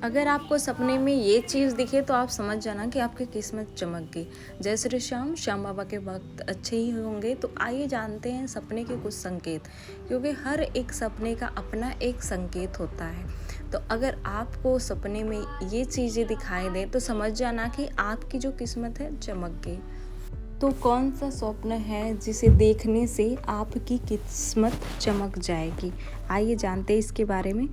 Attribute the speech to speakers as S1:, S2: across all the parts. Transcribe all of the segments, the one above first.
S1: अगर आपको सपने में ये चीज़ दिखे तो आप समझ जाना कि आपकी किस्मत चमक गई। जय श्री श्याम, श्याम बाबा के वक्त अच्छे ही होंगे। तो आइए जानते हैं सपने के कुछ संकेत, क्योंकि हर एक सपने का अपना एक संकेत होता है। तो अगर आपको सपने में ये चीज़ें दिखाई दें तो समझ जाना कि आपकी जो किस्मत है चमक गई। तो कौन सा स्वप्न है जिसे देखने से आपकी किस्मत चमक जाएगी? आइए जानते हैं इसके बारे में।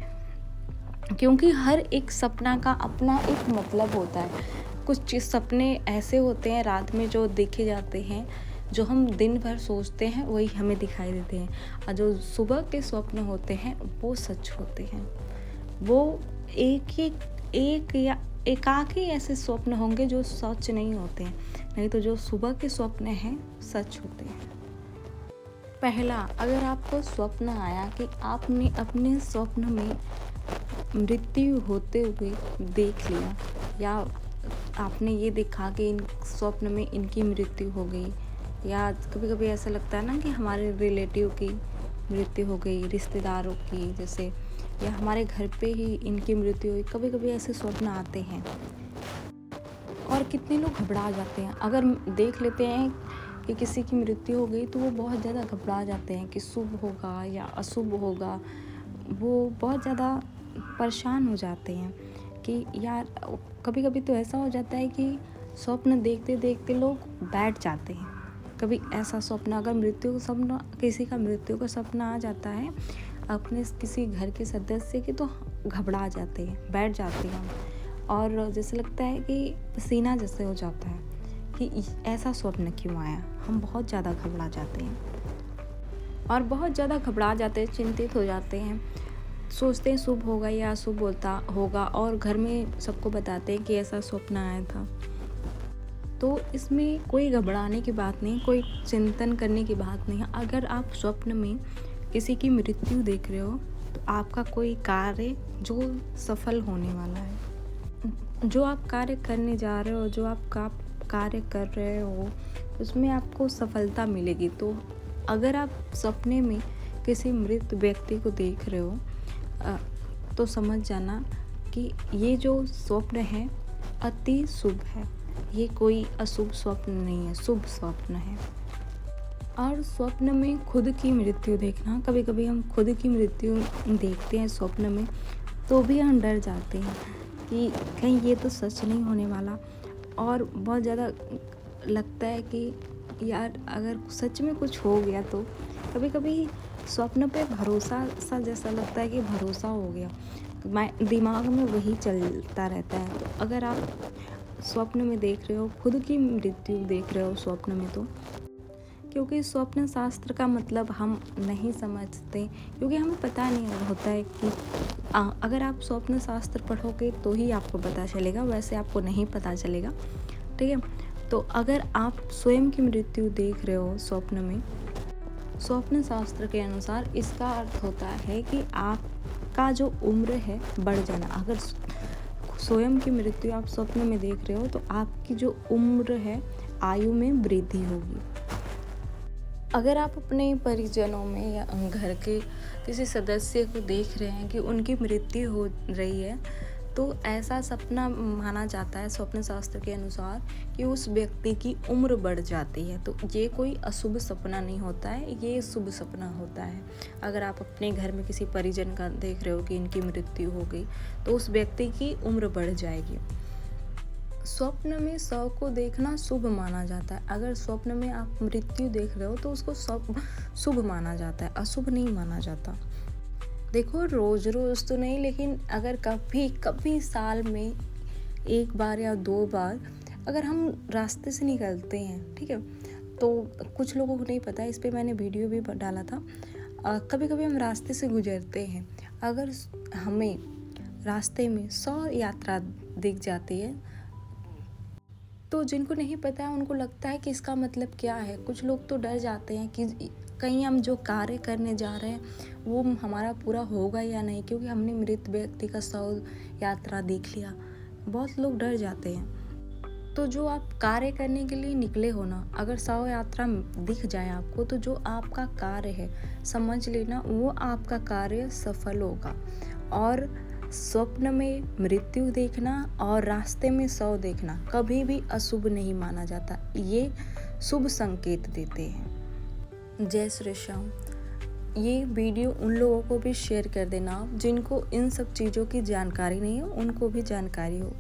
S1: क्योंकि हर एक सपना का अपना एक मतलब होता है। कुछ सपने ऐसे होते हैं रात में जो देखे जाते हैं, जो हम दिन भर सोचते हैं वही हमें दिखाई देते हैं, और जो सुबह के स्वप्न होते हैं वो सच होते हैं। वो एक या एकाकी ऐसे स्वप्न होंगे जो सच नहीं होते हैं, नहीं तो जो सुबह के स्वप्न हैं सच होते हैं। पहला, अगर आपको स्वप्न आया कि आपने अपने स्वप्न में मृत्यु होते हुए देख लिया, या आपने ये देखा कि इन स्वप्न में इनकी मृत्यु हो गई, या कभी कभी ऐसा लगता है ना कि हमारे रिलेटिव की मृत्यु हो गई, रिश्तेदारों की जैसे, या हमारे घर पे ही इनकी मृत्यु हुई। कभी कभी ऐसे स्वप्न आते हैं और कितने लोग घबरा जाते हैं। अगर देख लेते हैं कि किसी की मृत्यु हो गई तो वो बहुत ज़्यादा घबरा जाते हैं कि शुभ होगा या अशुभ होगा। वो बहुत ज़्यादा परेशान हो जाते हैं कि यार, कभी कभी तो ऐसा हो जाता है कि स्वप्न देखते देखते लोग बैठ जाते हैं। कभी ऐसा स्वप्न, अगर मृत्यु का सपना, किसी का मृत्यु का सपना आ जाता है अपने किसी घर के सदस्य की, तो घबरा जाते हैं, बैठ जाते हैं, और जैसे लगता है कि पसीना जैसे हो जाता है कि ऐसा स्वप्न क्यों आया। हम बहुत ज़्यादा घबरा जाते हैं और बहुत ज़्यादा घबरा जाते हैं, चिंतित हो जाते हैं, सोचते हैं शुभ होगा या अशुभ होगा, और घर में सबको बताते हैं कि ऐसा स्वप्न आया था। तो इसमें कोई घबराने की बात नहीं, कोई चिंतन करने की बात नहीं है। अगर आप स्वप्न में किसी की मृत्यु देख रहे हो तो आपका कोई कार्य जो सफल होने वाला है, जो आप कार्य करने जा रहे हो, जो आप कार्य कर रहे हो, उसमें आपको सफलता मिलेगी। तो अगर आप सपने में किसी मृत व्यक्ति को देख रहे हो तो समझ जाना कि ये जो स्वप्न है अति शुभ है, ये कोई अशुभ स्वप्न नहीं है, शुभ स्वप्न है। और स्वप्न में खुद की मृत्यु देखना, कभी कभी हम खुद की मृत्यु देखते हैं स्वप्न में तो भी हम डर जाते हैं कि कहीं ये तो सच नहीं होने वाला, और बहुत ज़्यादा लगता है कि यार अगर सच में कुछ हो गया तो। कभी कभी स्वप्न पे भरोसा सा जैसा लगता है कि भरोसा हो गया, दिमाग में वही चलता रहता है। तो अगर आप स्वप्न में देख रहे हो, खुद की मृत्यु देख रहे हो स्वप्न में, तो क्योंकि स्वप्न शास्त्र का मतलब हम नहीं समझते, क्योंकि हमें पता नहीं होता है कि अगर आप स्वप्न शास्त्र पढ़ोगे तो ही आपको पता चलेगा, वैसे आपको नहीं पता चलेगा, ठीक है। तो अगर आप स्वयं की मृत्यु देख रहे हो स्वप्न में, स्वप्न शास्त्र के अनुसार इसका अर्थ होता है कि आपका जो उम्र है बढ़ जाना। अगर स्वयं की मृत्यु आप स्वप्न में देख रहे हो तो आपकी जो उम्र है, आयु में वृद्धि होगी। अगर आप अपने परिजनों में या घर के किसी सदस्य को देख रहे हैं कि उनकी मृत्यु हो रही है, तो ऐसा सपना माना जाता है स्वप्न शास्त्र के अनुसार कि उस व्यक्ति की उम्र बढ़ जाती है। तो ये कोई अशुभ सपना नहीं होता है, ये शुभ सपना होता है। अगर आप अपने घर में किसी परिजन का देख रहे हो कि इनकी मृत्यु हो गई, तो उस व्यक्ति की उम्र बढ़ जाएगी। स्वप्न में शव को देखना शुभ माना जाता है। अगर स्वप्न में आप मृत्यु देख रहे हो तो उसको शुभ माना जाता है, अशुभ नहीं माना जाता। देखो, रोज रोज तो नहीं, लेकिन अगर कभी साल में एक बार या 2 बार अगर हम रास्ते से निकलते हैं, ठीक है, तो कुछ लोगों को नहीं पता, इस पे मैंने वीडियो भी डाला था। कभी कभी हम रास्ते से गुजरते हैं, अगर हमें रास्ते में 100 यात्रा दिख जाती है, तो जिनको नहीं पता है उनको लगता है कि इसका मतलब क्या है। कुछ लोग तो डर जाते हैं कि कहीं हम जो कार्य करने जा रहे हैं वो हमारा पूरा होगा या नहीं, क्योंकि हमने मृत व्यक्ति का 100 यात्रा देख लिया। बहुत लोग डर जाते हैं। तो जो आप कार्य करने के लिए निकले हो ना, अगर 100 यात्रा दिख जाए आपको, तो जो आपका कार्य है समझ लेना वो आपका कार्य सफल होगा। और स्वप्न में मृत्यु देखना और रास्ते में शव देखना कभी भी अशुभ नहीं माना जाता, ये शुभ संकेत देते हैं। जय श्री श्याम। ये वीडियो उन लोगों को भी शेयर कर देना जिनको इन सब चीज़ों की जानकारी नहीं हो, उनको भी जानकारी हो।